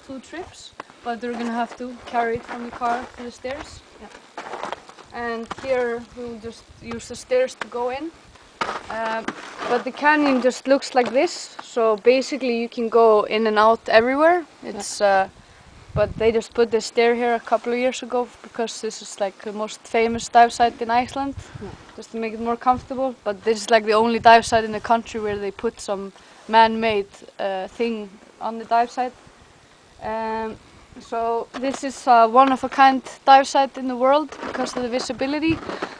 2 trips, but they're gonna have to carry it from the car to the stairs. Yeah. And here we'll just use the stairs to go in. But the canyon just looks like this, so basically you can go in and out everywhere. It's but they just put this stair here a couple of years ago because this is like the most famous dive site in Iceland, just to make it more comfortable. But this is like the only dive site in the country where they put some man-made thing on the dive site. So this is one of a kind dive site in the world because of the visibility.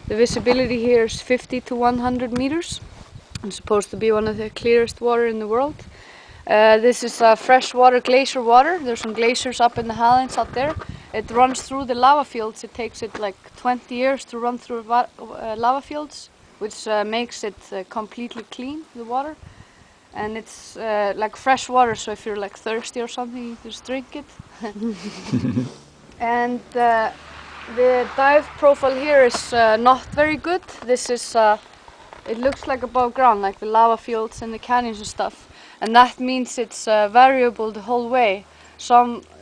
The visibility here is 50 to 100 meters. It's supposed to be one of the clearest water in the world. This is freshwater glacier water. There's some glaciers up in the Highlands out there. It runs through the lava fields. It takes it like 20 years to run through lava fields, which makes it completely clean, the water. And it's like fresh water, so if you're like thirsty or something, you can just drink it. And the dive profile here is not very good. This is, it looks like above ground, like the lava fields and the canyons and stuff. And that means it's variable the whole way.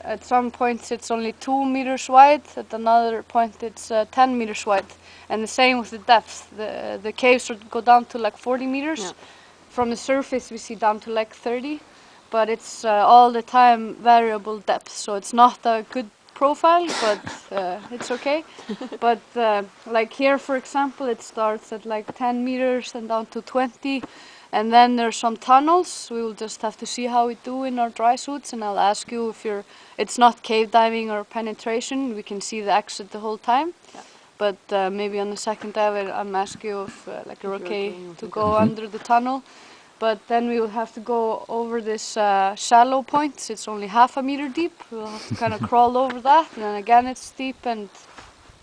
At some points it's only 2 meters wide, at another point it's 10 meters wide. And the same with the depth. The caves go down to like 40 meters. Yeah. From the surface we see down to like 30, but it's all the time variable depth, so it's not a good profile, but it's okay. But like here, for example, it starts at like 10 meters and down to 20, and then there's some tunnels. We will just have to see how we do in our dry suits, and I'll ask you if it's not cave diving or penetration. We can see the exit the whole time. Yeah. But maybe on the second dive, I'm asking you if like you're okay to go under the tunnel. But then we will have to go over this shallow point. It's only half a meter deep. We'll have to kind of crawl over that, and then again it's steep, and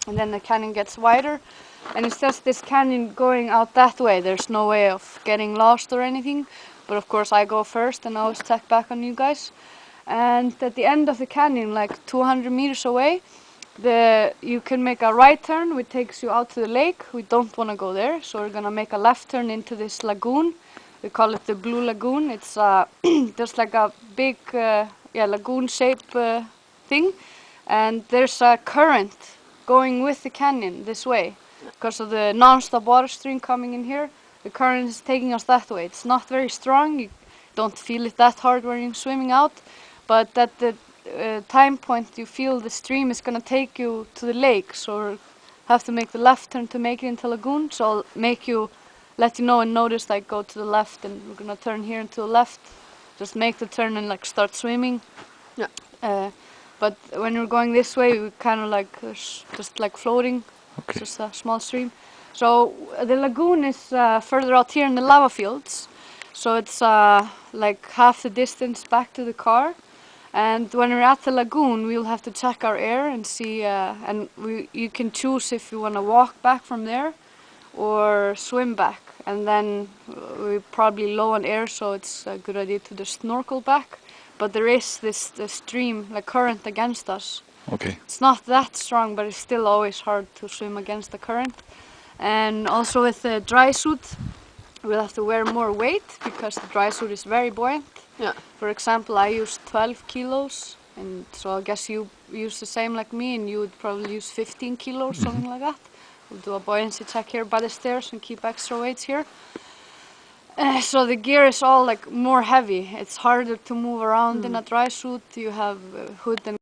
then the canyon gets wider. And it's just this canyon going out that way. There's no way of getting lost or anything. But of course I go first and I always check back on you guys. And at the end of the canyon, like 200 meters away, you can make a right turn, which takes you out to the lake. We don't want to go there, so we're gonna make a left turn into this lagoon. We call it the Blue Lagoon. It's just like a big lagoon shape thing, and there's a current going with the canyon this way. Because of the non-stop water stream coming in here, the current is taking us that way. It's not very strong. You don't feel it that hard when you're swimming out, but at the time point you feel the stream is going to take you to the lake, so you have to make the left turn to make it into the lagoon. So I'll let you know and notice, like, go to the left, and we're gonna turn here and to the left. Just make the turn and like start swimming. Yeah. But when you're going this way, we kind of like just like floating. Okay. It's just a small stream. So the lagoon is further out here in the lava fields. So it's like half the distance back to the car. And when we're at the lagoon, we'll have to check our air and see. You can choose if you want to walk back from there or swim back. And then we're probably low on air, so it's a good idea to just snorkel back. But there is this stream, like current against us. Okay. It's not that strong, but it's still always hard to swim against the current. And also with the dry suit, we'll have to wear more weight because the dry suit is very buoyant. Yeah. For example, I use 12 kilos, and so I guess you use the same like me, and you would probably use 15 kilos, something like that. We'll do a buoyancy check here by the stairs and keep extra weights here. So the gear is all like more heavy. It's harder to move around in a dry suit. You have hood and